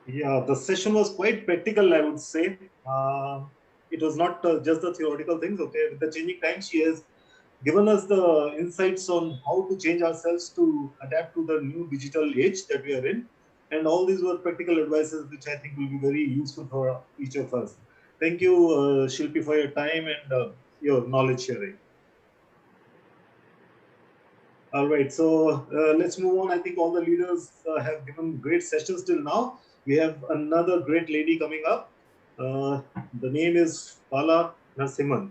Yeah, the session was quite practical, I would say. It was not just the theoretical things. Okay, with the changing times, she has given us the insights on how to change ourselves to adapt to the new digital age that we are in. And all these were practical advices, which I think will be very useful for each of us. Thank you, Shilpi, for your time and your knowledge sharing. All right, so let's move on. I think all the leaders have given great sessions till now. We have another great lady coming up. The name is Bala Narasimhan.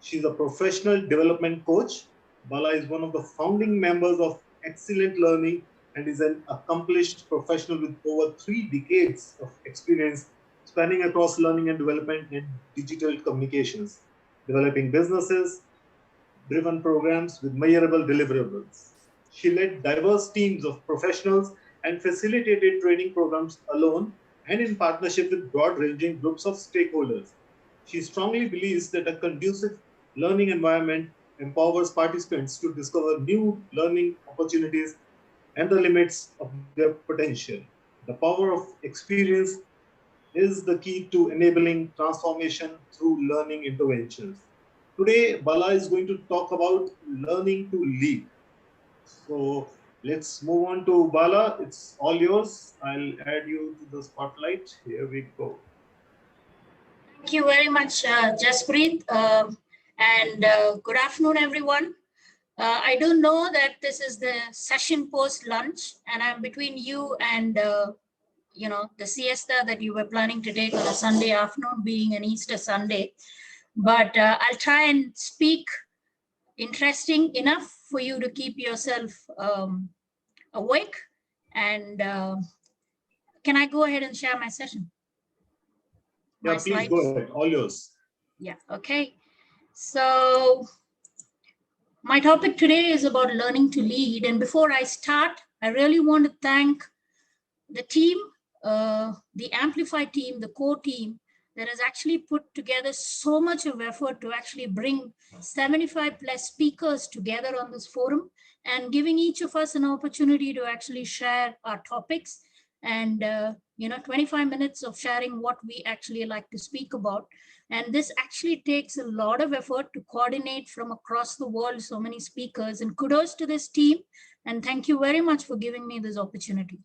She's a professional development coach. Bala is one of the founding members of Excellent Learning and is an accomplished professional with over 3 decades of experience spanning across learning and development and digital communications, developing businesses, driven programs with measurable deliverables. She led diverse teams of professionals and facilitated training programs alone and in partnership with broad ranging groups of stakeholders. She strongly believes that a conducive learning environment empowers participants to discover new learning opportunities and the limits of their potential. The power of experience is the key to enabling transformation through learning interventions. Today, Bala is going to talk about learning to lead. So let's move on to Bala. It's all yours. I'll add you to the spotlight. Here we go. Thank you very much, Jaspreet, and good afternoon, everyone. I do know that this is the session post lunch, and I'm between you and the siesta that you were planning to take on a Sunday afternoon, being an Easter Sunday. But I'll try and speak interesting enough for you to keep yourself awake. And can I go ahead and share my session? Yeah, please slides? Go ahead. All yours. Yeah, okay. So my topic today is about learning to lead. And before I start, I really want to thank the team, the Amplify team, the core team that has actually put together so much of effort to actually bring 75 plus speakers together on this forum and giving each of us an opportunity to actually share our topics and 25 minutes of sharing what we actually like to speak about. And this actually takes a lot of effort to coordinate from across the world, so many speakers, and kudos to this team. And thank you very much for giving me this opportunity.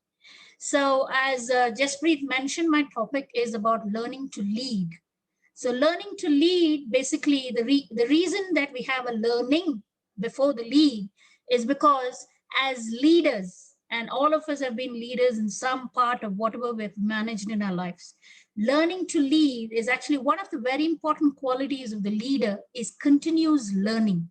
So as Jaspreet mentioned, my topic is about learning to lead. So learning to lead, basically the reason that we have a learning before the lead is because as leaders, and all of us have been leaders in some part of whatever we've managed in our lives, learning to lead is actually one of the very important qualities of the leader is continuous learning.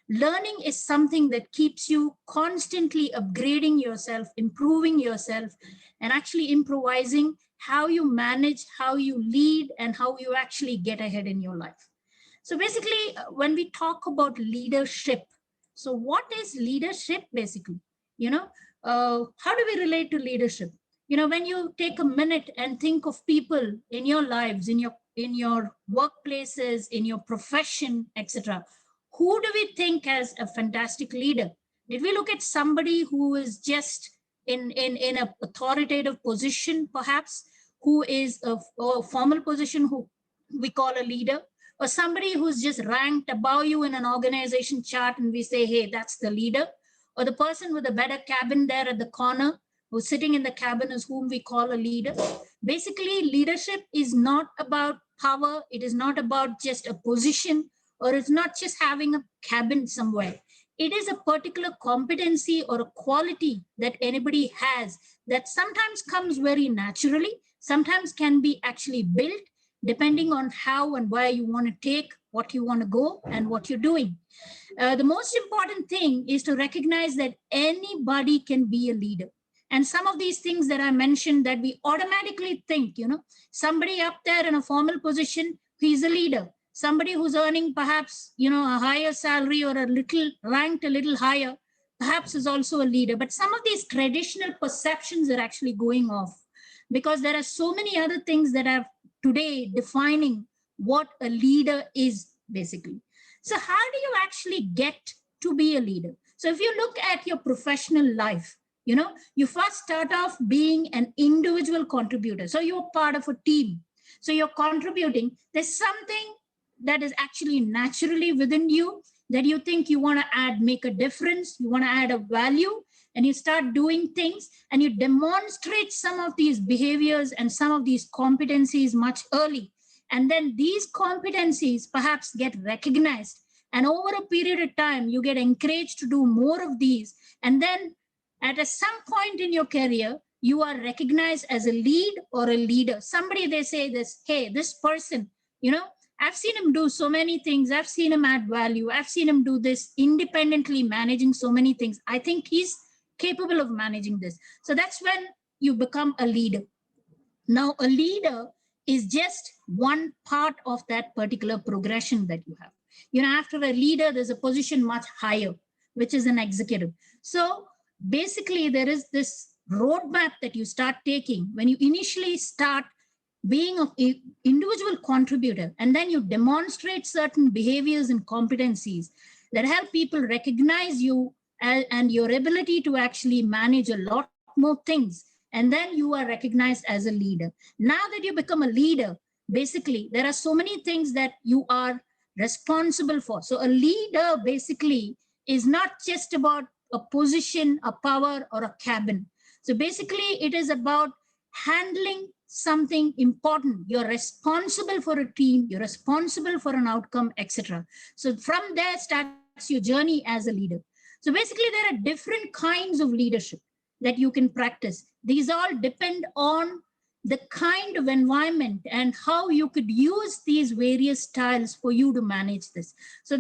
Learning is something that keeps you constantly upgrading yourself, improving yourself, and actually improvising how you manage, how you lead, and how you actually get ahead in your life. So basically, when we talk about leadership, so what is leadership basically? How do we relate to leadership? When you take a minute and think of people in your lives, in your workplaces, in your profession, etc., who do we think as a fantastic leader? Did we look at somebody who is just in an authoritative position, perhaps, who is a formal position, who we call a leader, or somebody who's just ranked above you in an organization chart and we say, hey, that's the leader, or the person with a better cabin there at the corner who's sitting in the cabin is whom we call a leader? Basically, leadership is not about power. It is not about just a position, or it's not just having a cabin somewhere. It is a particular competency or a quality that anybody has that sometimes comes very naturally, sometimes can be actually built, depending on how and where you want to take, what you want to go, and what you're doing. The most important thing is to recognize that anybody can be a leader. And some of these things that I mentioned that we automatically think, somebody up there in a formal position, he's a leader. Somebody who's earning perhaps, a higher salary or ranked a little higher, perhaps is also a leader. But some of these traditional perceptions are actually going off because there are so many other things that are today defining what a leader is basically. So how do you actually get to be a leader? So if you look at your professional life, You first start off being an individual contributor. So you're part of a team. So you're contributing. There's something that is actually naturally within you that you think you want to add, make a difference, you want to add a value, and you start doing things and you demonstrate some of these behaviors and some of these competencies much early. And then these competencies perhaps get recognized. And over a period of time, you get encouraged to do more of these. And then some point in your career, you are recognized as a lead or a leader. Somebody, they say this, hey, this person, I've seen him do so many things. I've seen him add value. I've seen him do this independently, managing so many things. I think he's capable of managing this. So that's when you become a leader. Now, a leader is just one part of that particular progression that you have. After a leader, there's a position much higher, which is an executive. So basically, there is this roadmap that you start taking when you initially start being an individual contributor, and then you demonstrate certain behaviors and competencies that help people recognize you and your ability to actually manage a lot more things. And then you are recognized as a leader. Now that you become a leader, basically, there are so many things that you are responsible for. So a leader basically is not just about a position, a power, or a cabin. So basically, it is about handling something important. You're responsible for a team, you're responsible for an outcome, etc. So from there starts your journey as a leader. So basically, there are different kinds of leadership that you can practice. These all depend on the kind of environment and how you could use these various styles for you to manage this. So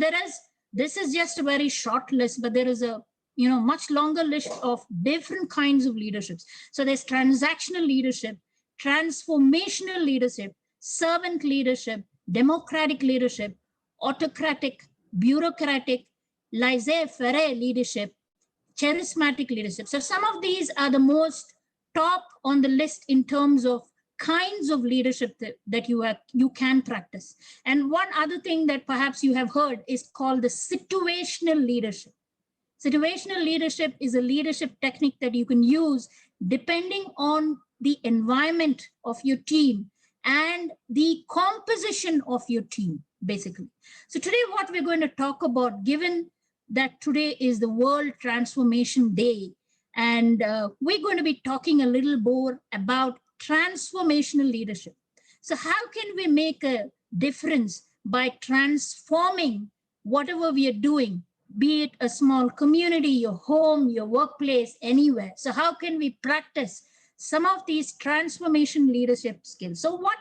this is just a very short list, but there is a much longer list of different kinds of leaderships. So there's transactional leadership, transformational leadership, servant leadership, democratic leadership, autocratic, bureaucratic, laissez-faire leadership, charismatic leadership. So some of these are the most top on the list in terms of kinds of leadership that you can practice. And one other thing that perhaps you have heard is called the situational leadership. Situational leadership is a leadership technique that you can use depending on the environment of your team and the composition of your team, basically. So today what we're going to talk about, given that today is the World Transformation Day, and we're going to be talking a little more about transformational leadership. So how can we make a difference by transforming whatever we are doing, be it a small community, your home, your workplace, anywhere? So how can we practice some of these transformation leadership skills? So what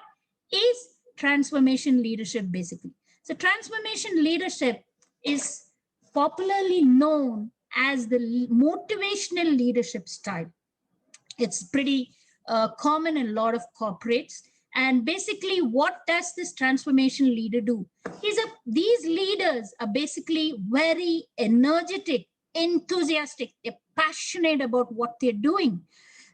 is transformation leadership basically? So transformation leadership is popularly known as the motivational leadership style. It's pretty common in a lot of corporates. And basically, what does this transformation leader do? These leaders are basically very energetic, enthusiastic, they're passionate about what they're doing.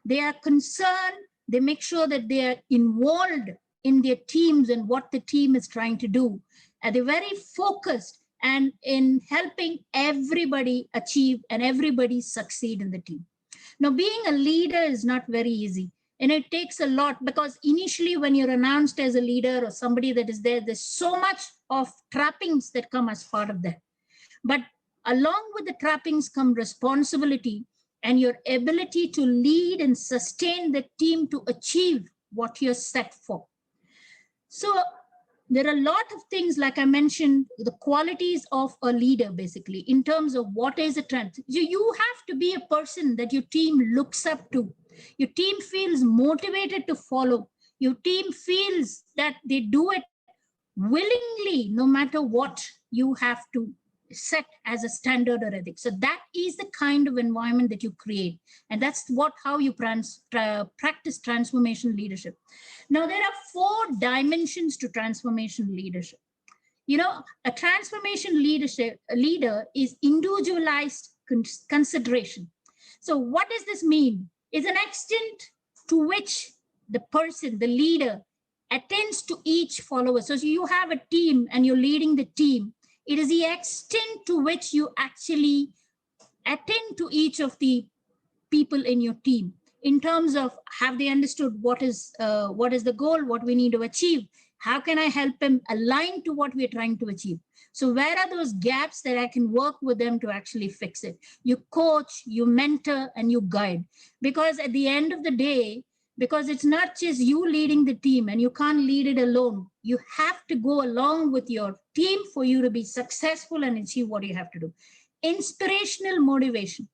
They are concerned, they make sure that they are involved in their teams and what the team is trying to do. And they're very focused and in helping everybody achieve and everybody succeed in the team. Now, being a leader is not very easy. And it takes a lot, because initially when you're announced as a leader or somebody that is there, there's so much of trappings that come as part of that. But along with the trappings come responsibility and your ability to lead and sustain the team to achieve what you're set for. So there are a lot of things, like I mentioned, the qualities of a leader, basically, in terms of what is a trend. You have to be a person that your team looks up to. Your team feels motivated to follow. Your team feels that they do it willingly, no matter what you have to set as a standard or ethic. So that is the kind of environment that you create. And that's how you practice transformation leadership. Now, there are 4 dimensions to transformation leadership. A transformation leader is individualized consideration. So what does this mean? It's an extent to which the person, the leader, attends to each follower. So you have a team and you're leading the team. It is the extent to which you actually attend to each of the people in your team in terms of, have they understood what is the goal, what we need to achieve? How can I help them align to what we're trying to achieve? So where are those gaps that I can work with them to actually fix it? You coach, you mentor, and you guide. Because at the end of the day, because it's not just you leading the team and you can't lead it alone. You have to go along with your team for you to be successful and achieve what you have to do. Inspirational motivation,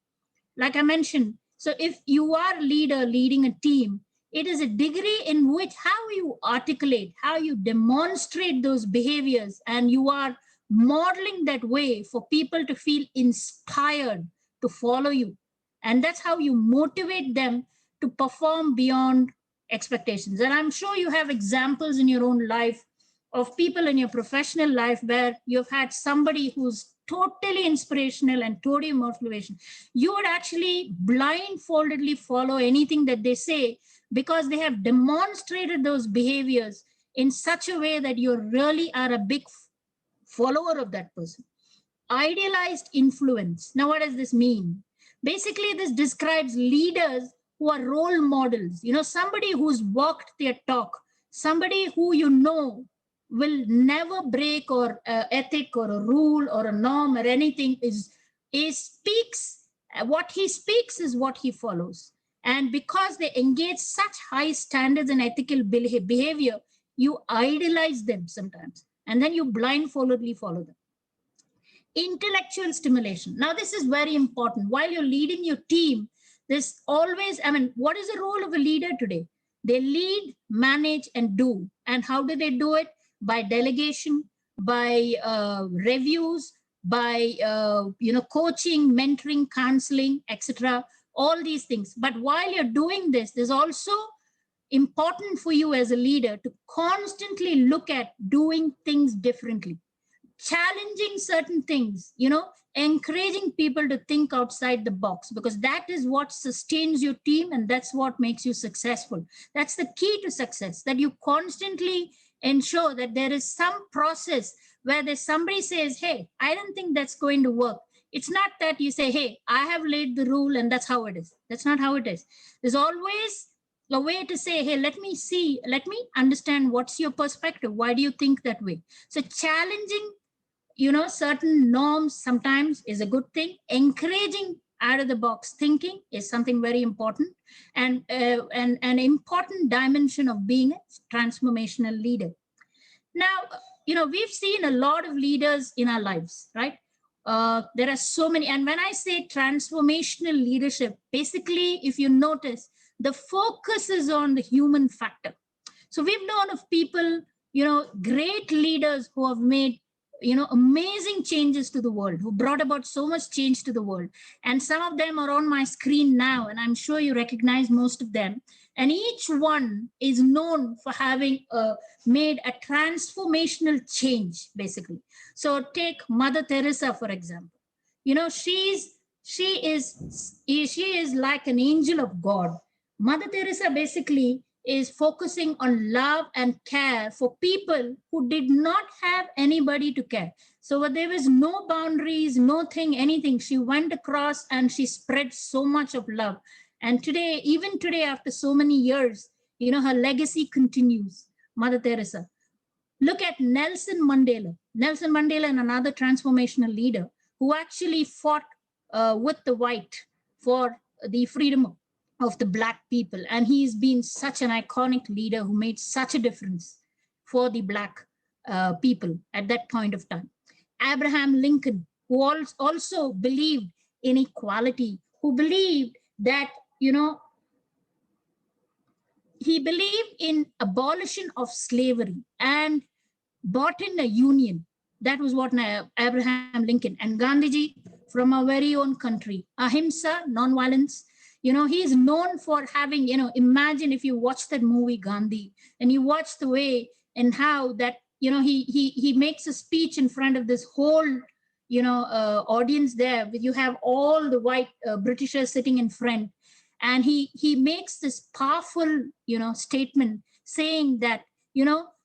like I mentioned. So if you are a leader leading a team, it is a degree in which how you articulate, how you demonstrate those behaviors, and you are modeling that way for people to feel inspired to follow you. And that's how you motivate them to perform beyond expectations. And I'm sure you have examples in your own life of people in your professional life where you've had somebody who's totally inspirational and totally motivation. You would actually blindfoldedly follow anything that they say because they have demonstrated those behaviors in such a way that you really are a big follower of that person. Idealized influence. Now, what does this mean? Basically, this describes leaders who are role models, somebody who's walked their talk, somebody who will never break or ethic or a rule or a norm or anything, is speaks what he speaks is what he follows. And because they engage such high standards and ethical behavior, you idolize them sometimes, and then you blindfoldedly follow them. Intellectual stimulation. Now, this is very important. While you're leading your team, there's always, what is the role of a leader today? They lead, manage, and do. And how do they do it? By delegation, by reviews, by coaching, mentoring, counseling, etc. All these things. But while you're doing this, there's also important for you as a leader to constantly look at doing things differently, challenging certain things, encouraging people to think outside the box, because that is what sustains your team and that's what makes you successful. That's the key to success, that you constantly ensure that there is some process where there's somebody says, hey, I don't think that's going to work. It's not that you say, hey, I have laid the rule and that's how it is. That's not how it is. There's always a way to say, hey, let me understand what's your perspective. Why do you think that way? So challenging certain norms sometimes is a good thing. Encouraging out of the box thinking is something very important, and an important dimension of being a transformational leader. Now, we've seen a lot of leaders in our lives, right? There are so many. And when I say transformational leadership, basically, if you notice, the focus is on the human factor. So we've known of people, great leaders who have made, amazing changes to the world, who brought about so much change to the world. And some of them are on my screen now, and I'm sure you recognize most of them. And each one is known for having made a transformational change, basically. So take Mother Teresa, for example. She is like an angel of God. Mother Teresa basically is focusing on love and care for people who did not have anybody to care. So there was no boundaries, nothing, anything. She went across and she spread so much of love. And today, even today, after so many years, her legacy continues. Mother Teresa. Look at Nelson Mandela. Nelson Mandela, and another transformational leader who actually fought with the white for the freedom of the Black people. And he's been such an iconic leader who made such a difference for the Black people at that point of time. Abraham Lincoln, who also believed in equality, who believed that, he believed in abolition of slavery and brought in a union. That was what Abraham Lincoln. And Gandhiji, from our very own country, ahimsa, non-violence. He is known for having, imagine if you watch that movie Gandhi and you watch the way and how that, he makes a speech in front of this whole, audience there. You have all the white Britishers sitting in front. And he makes this powerful, statement saying that,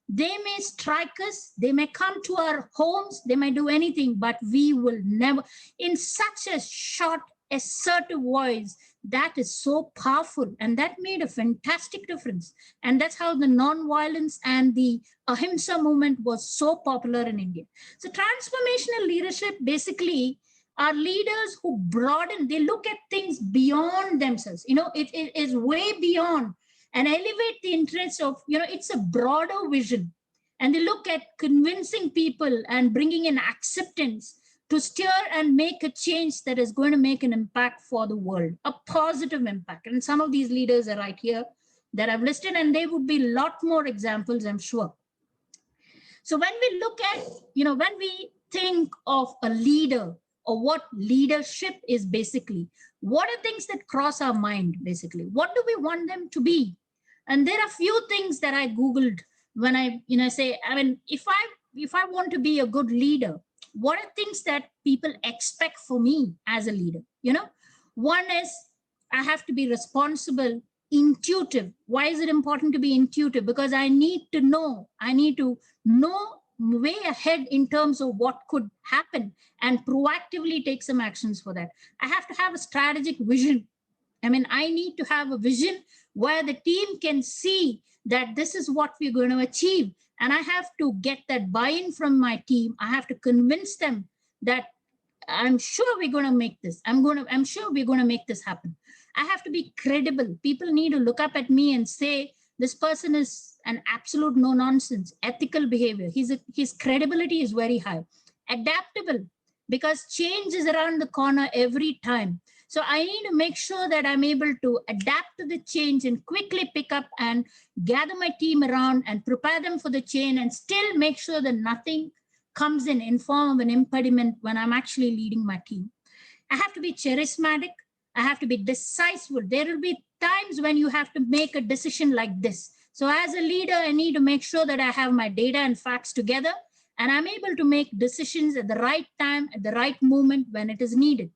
they may strike us, they may come to our homes, they may do anything, but we will never, in such a short assertive voice, that is so powerful. And that made a fantastic difference. And that's how the non-violence and the Ahimsa movement was so popular in India. So transformational leadership basically are leaders who broaden, they look at things beyond themselves. It is way beyond and elevate the interests of, it's a broader vision. And they look at convincing people and bringing in acceptance to steer and make a change that is going to make an impact for the world, a positive impact. And some of these leaders are right here that I've listed, and there would be a lot more examples, I'm sure. So when we look at, when we think of a leader or what leadership is basically, what are things that cross our mind basically? What do we want them to be? And there are few things that I Googled when I, say, I mean, if I want to be a good leader, what are things that people expect for me as a leader? One is I have to be responsible, intuitive. Why is it important to be intuitive? Because I need to know way ahead in terms of what could happen and proactively take some actions for that. I have to have a strategic vision. I mean, I need to have a vision where the team can see that this is what we're going to achieve. And I have to get that buy-in from my team. I have to convince them that I'm sure we're going to make this. I'm sure we're going to make this happen. I have to be credible. People need to look up at me and say, this person is an absolute no nonsense, ethical behavior. His credibility is very high. Adaptable, because change is around the corner every time. So I need to make sure that I'm able to adapt to the change and quickly pick up and gather my team around and prepare them for the change and still make sure that nothing comes in form of an impediment when I'm actually leading my team. I have to be charismatic. I have to be decisive. There will be times when you have to make a decision like this. So as a leader, I need to make sure that I have my data and facts together and I'm able to make decisions at the right time, at the right moment when it is needed.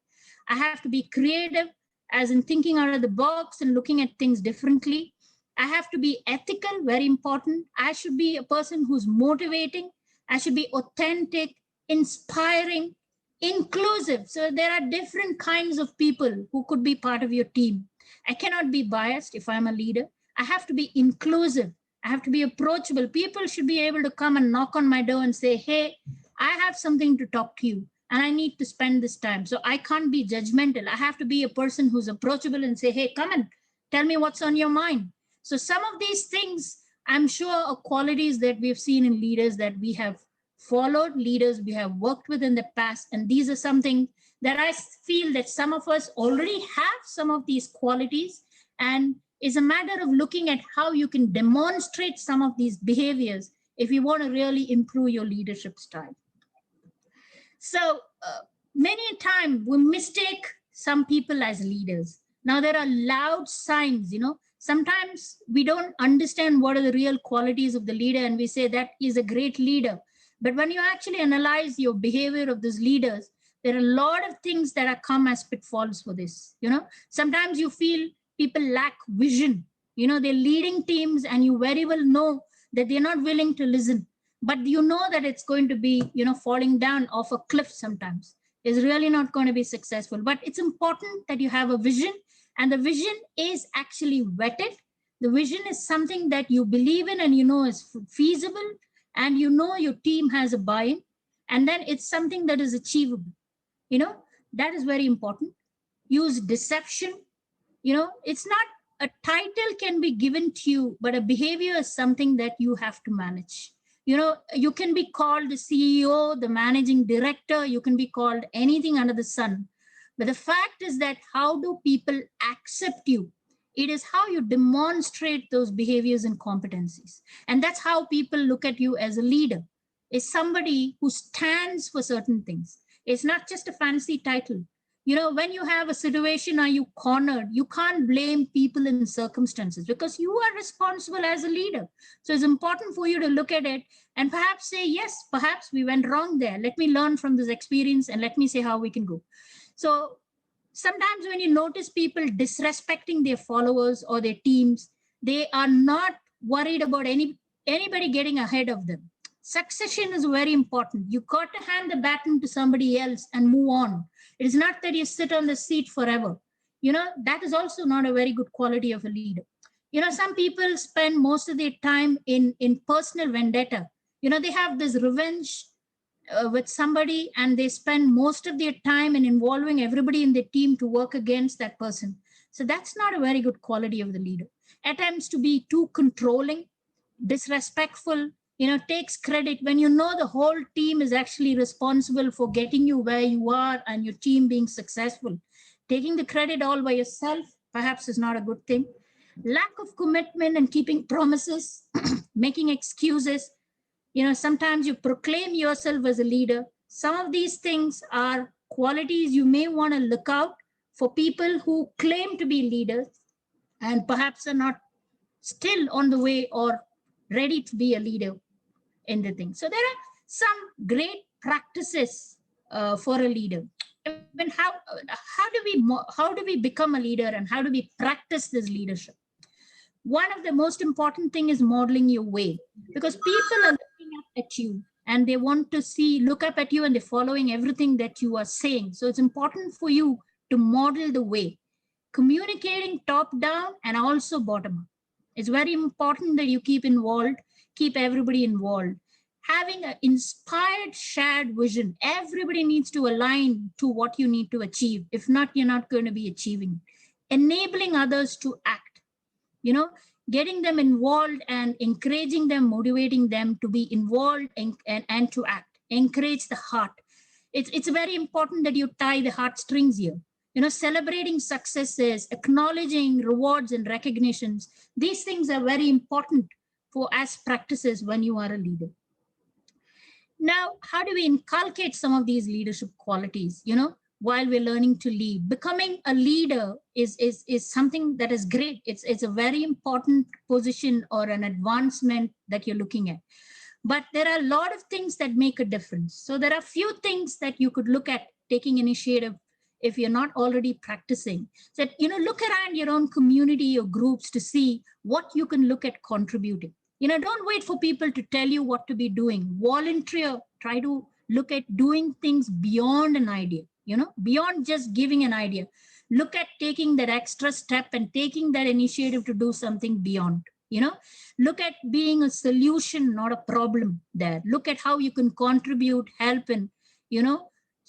I have to be creative, as in thinking out of the box and looking at things differently. I have to be ethical, very important. I should be a person who's motivating. I should be authentic, inspiring, inclusive. So there are different kinds of people who could be part of your team. I cannot be biased if I'm a leader. I have to be inclusive. I have to be approachable. People should be able to come and knock on my door and say, hey, I have something to talk to you and I need to spend this time. So I can't be judgmental. I have to be a person who's approachable and say, hey, come and tell me what's on your mind. So some of these things, I'm sure, are qualities that we've seen in leaders that we have followed, leaders we have worked with in the past. And these are something that I feel that some of us already have some of these qualities, and it's a matter of looking at how you can demonstrate some of these behaviors if you want to really improve your leadership style. So many a time we mistake some people as leaders. Now there are loud signs, sometimes we don't understand what are the real qualities of the leader and we say that is a great leader. But when you actually analyze your behavior of those leaders, there are a lot of things that are come as pitfalls for this. Sometimes you feel people lack vision. They're leading teams and you very well know that they're not willing to listen. But you know that it's going to be, falling down off a cliff sometimes. It's really not going to be successful. But it's important that you have a vision, and the vision is actually vetted. The vision is something that you believe in and is feasible, and your team has a buy-in, and then it's something that is achievable. That is very important. Use deception. It's not a title can be given to you, but a behavior is something that you have to manage. You can be called the CEO, the managing director, you can be called anything under the sun. But the fact is that how do people accept you? It is how you demonstrate those behaviors and competencies. And that's how people look at you as a leader, is somebody who stands for certain things. It's not just a fancy title. When you have a situation are you cornered, you can't blame people and circumstances because you are responsible as a leader. So it's important for you to look at it and perhaps say, yes, perhaps we went wrong there. Let me learn from this experience and let me see how we can go. So sometimes when you notice people disrespecting their followers or their teams, they are not worried about anybody getting ahead of them. Succession is very important. You got to hand the baton to somebody else and move on. It is not that you sit on the seat forever. That is also not a very good quality of a leader. Some people spend most of their time in personal vendetta. They have this revenge with somebody, and they spend most of their time in involving everybody in the team to work against that person. So that's not a very good quality of the leader. Attempts to be too controlling, disrespectful, takes credit when the whole team is actually responsible for getting you where you are and your team being successful. Taking the credit all by yourself perhaps is not a good thing. Lack of commitment and keeping promises, making excuses. Sometimes you proclaim yourself as a leader. Some of these things are qualities you may want to look out for people who claim to be leaders and perhaps are not still on the way or ready to be a leader in the thing. So there are some great practices for a leader. I mean, how do we become a leader, and how do we practice this leadership? One of the most important thing is modeling your way, because people are looking up at you and they want to look up at you, and they're following everything that you are saying. So it's important for you to model the way, communicating top down and also bottom up. It's very important that you keep everybody involved. Having an inspired shared vision. Everybody needs to align to what you need to achieve. If not, you're not going to be achieving. Enabling others to act, getting them involved and encouraging them, motivating them to be involved and to act. Encourage the heart. It's very important that you tie the heartstrings here. Celebrating successes, acknowledging rewards and recognitions. These things are very important for as practices when you are a leader. Now, how do we inculcate some of these leadership qualities, while we're learning to lead? Becoming a leader is something that is great. It's a very important position or an advancement that you're looking at. But there are a lot of things that make a difference. So there are few things that you could look at taking initiative if you're not already practicing. So, look around your own community or groups to see what you can look at contributing. Don't wait for people to tell you what to be doing. Volunteer, try to look at doing things beyond an idea, beyond just giving an idea. Look at taking that extra step and taking that initiative to do something beyond. Look at being a solution, not a problem there. Look at how you can contribute, help in,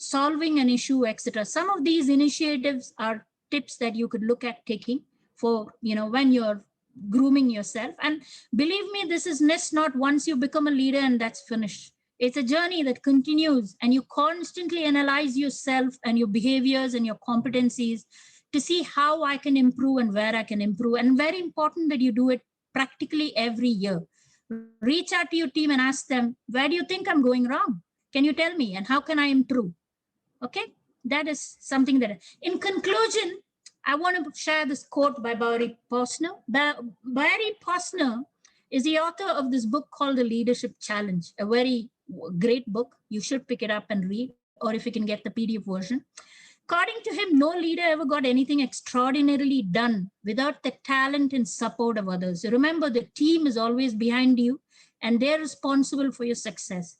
solving an issue, etc. Some of these initiatives are tips that you could look at taking for, when you're grooming yourself. And believe me, this is not once you become a leader and that's finished. It's a journey that continues, and you constantly analyze yourself and your behaviors and your competencies to see how I can improve and where I can improve. And very important that you do it practically every year. Reach out to your team and ask them, where do you think I'm going wrong? Can you tell me? And how can I improve? Okay, that is something that, in conclusion, I want to share this quote by Barry Posner. Barry Posner is the author of this book called The Leadership Challenge, a very great book. You should pick it up and read, or if you can get the PDF version. According to him, no leader ever got anything extraordinarily done without the talent and support of others. So remember, the team is always behind you, and they're responsible for your success.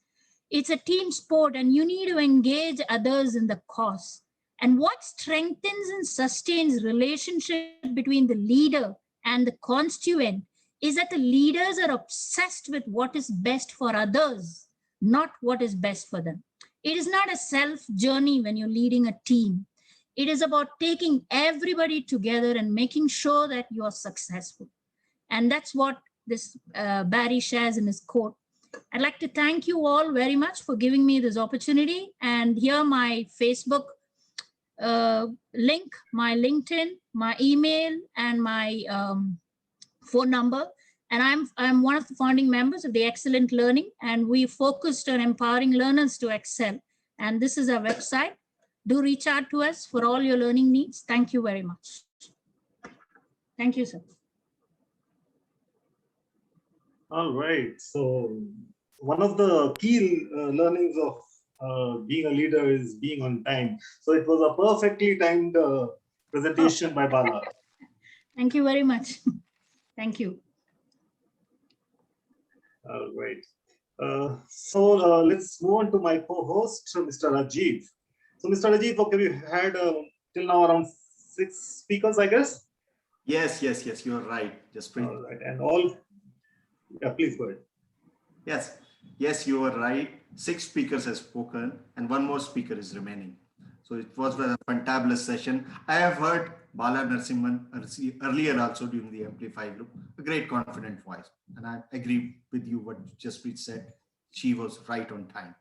It's a team sport, and you need to engage others in the cause. And what strengthens and sustains relationship between the leader and the constituent is that the leaders are obsessed with what is best for others, not what is best for them. It is not a self journey when you're leading a team. It is about taking everybody together and making sure that you are successful. And that's what this Barry shares in his quote. I'd like to thank you all very much for giving me this opportunity. And here my Facebook link, my LinkedIn, my email, and my phone number. And I'm one of the founding members of the Excellent Learning, and we focused on empowering learners to excel. And this is our website. Do reach out to us for all your learning needs. Thank you very much. Thank you, sir. All right. So one of the key learnings of being a leader is being on time. So it was a perfectly timed presentation by Bala. Thank you very much. Thank you. All right. So let's move on to my co-host, Mr. Rajiv. So, Mr. Ajit, okay, we had till now around 6 speakers, I guess. Yes, you're right. Just breathe. All right, and all. Yeah, please go ahead. Yes, you are right. 6 speakers have spoken, and one more speaker is remaining. So it was a fantabulous session. I have heard Bala Narasimhan earlier also during the Amplify group, a great confident voice. And I agree with you what Jasprit said. She was right on time.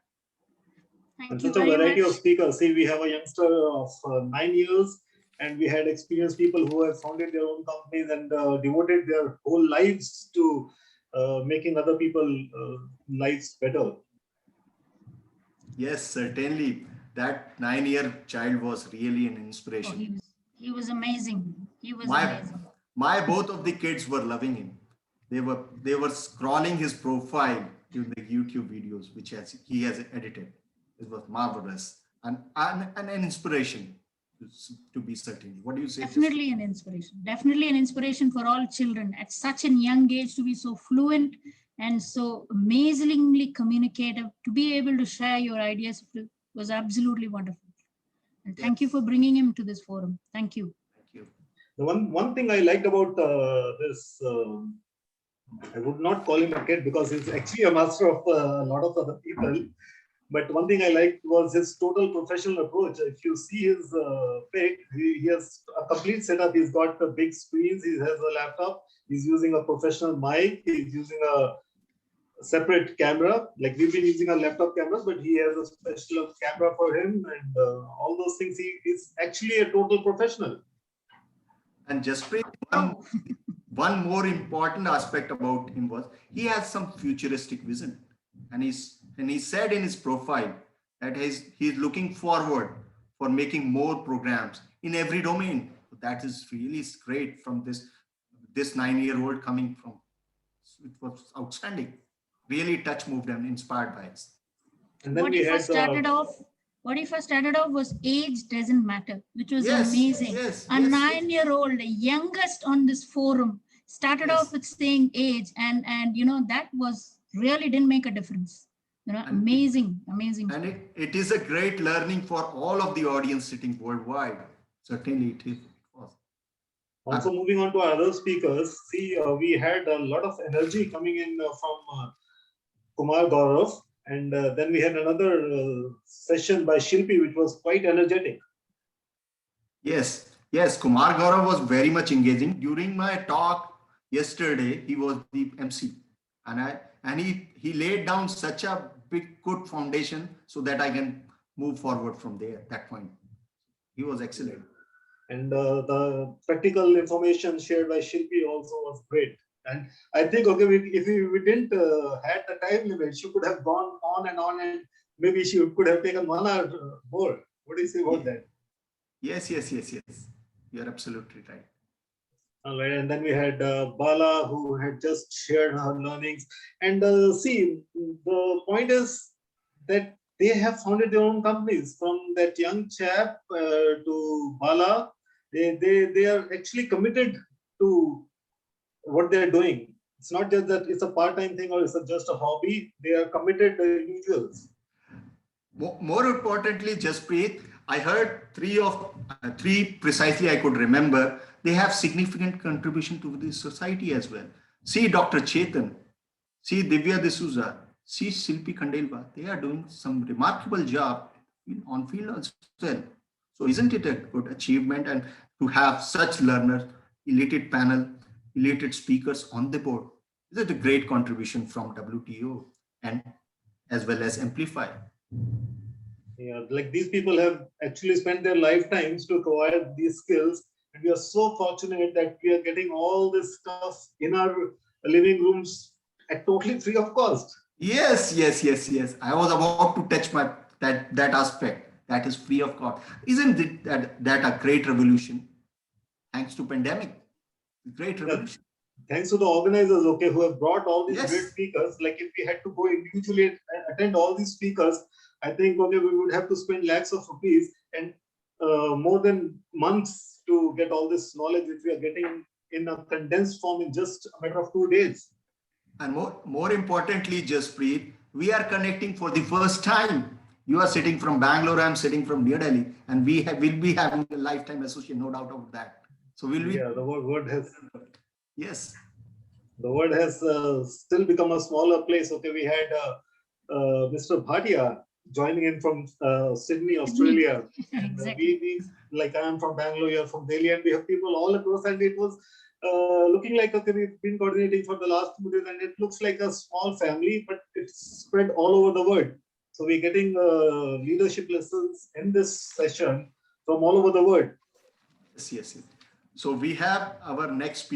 And such a variety of speakers. See, we have a youngster of 9 years, and we had experienced people who have founded their own companies and devoted their whole lives to making other people's lives better. Yes, certainly. That 9-year child was really an inspiration. He was amazing. He was amazing. My both of the kids were loving him. They were scrolling his profile in the YouTube videos, which he has edited. It was marvelous and an inspiration to be certain. What do you say? Definitely an inspiration. Definitely an inspiration for all children at such a young age to be so fluent and so amazingly communicative. To be able to share your ideas was absolutely wonderful. And thank you for bringing him to this forum. Thank you. Thank you. The one thing I liked about this, I would not call him a kid because he's actually a master of a lot of other people. But one thing I liked was his total professional approach. If you see his pic, he has a complete setup. He's got the big screens. He has a laptop. He's using a professional mic. He's using a separate camera. Like we've been using our laptop cameras, but he has a special camera for him and all those things. He is actually a total professional. And Jasprit, one more important aspect about him was he has some futuristic vision, and he said in his profile that he's looking forward for making more programs in every domain. That is really great from this 9-year-old coming from. It was outstanding, really touch moved and inspired by us. And then what we first started off was age doesn't matter, which was amazing. Yes, a 9-year-old, the youngest on this forum, started off with saying age, and that was really didn't make a difference. Amazing. And it is a great learning for all of the audience sitting worldwide. Certainly it is. Also, moving on to our other speakers, see, we had a lot of energy coming in from Kumar Gaurav, and then we had another session by Shilpi, which was quite energetic. Yes, Kumar Gaurav was very much engaging. During my talk yesterday, he was the MC, and he laid down such a big good foundation so that I can move forward from there. That point, he was excellent. And the practical information shared by Shilpi also was great. And I think, okay, if we didn't had the time limit, she could have gone on, and maybe she could have taken 1 hour more. What do you say about that? Yes. You're absolutely right. All right, and then we had Bala, who had just shared her learnings. And see, the point is that they have founded their own companies. From that young chap to Bala, they are actually committed to what they're doing. It's not just that it's a part-time thing or it's just a hobby. They are committed individuals. More importantly, Jasprit, I heard three precisely I could remember. They have significant contribution to the society as well. See Dr. Chetan, see Divya D'Souza, see Shilpi Khandelwal. They are doing some remarkable job on field as well. So isn't it a good achievement, and to have such learners, elated panel, elated speakers on the board? Is it a great contribution from WTO and as well as Amplify? Yeah, like these people have actually spent their lifetimes to acquire these skills, and we are so fortunate that we are getting all this stuff in our living rooms at totally free of cost. Yes. I was about to touch that aspect. That is free of cost. Isn't it that a great revolution? Thanks to pandemic, great revolution. Yeah. Thanks to the organizers, okay, who have brought all these great speakers. Like if we had to go individually and attend all these speakers, I think, okay, we would have to spend lakhs of rupees and more than months to get all this knowledge which we are getting in a condensed form in just a matter of 2 days. And more importantly, Jasprit, we are connecting for the first time You are sitting from Bangalore, I'm sitting from New Delhi, and will be having a lifetime association, no doubt about that. So will we? Yeah, the word has. Yes. The world has still become a smaller place. Okay, we had Mr. Bhatia joining in from Sydney, Australia. And Exactly. we, like I am from Bangalore, you're from Delhi, and we have people all across. And it was looking like, okay, we've been coordinating for the last 2 days, and it looks like a small family, but it's spread all over the world. So we're getting leadership lessons in this session from all over the world. Yes. So we have our next speaker.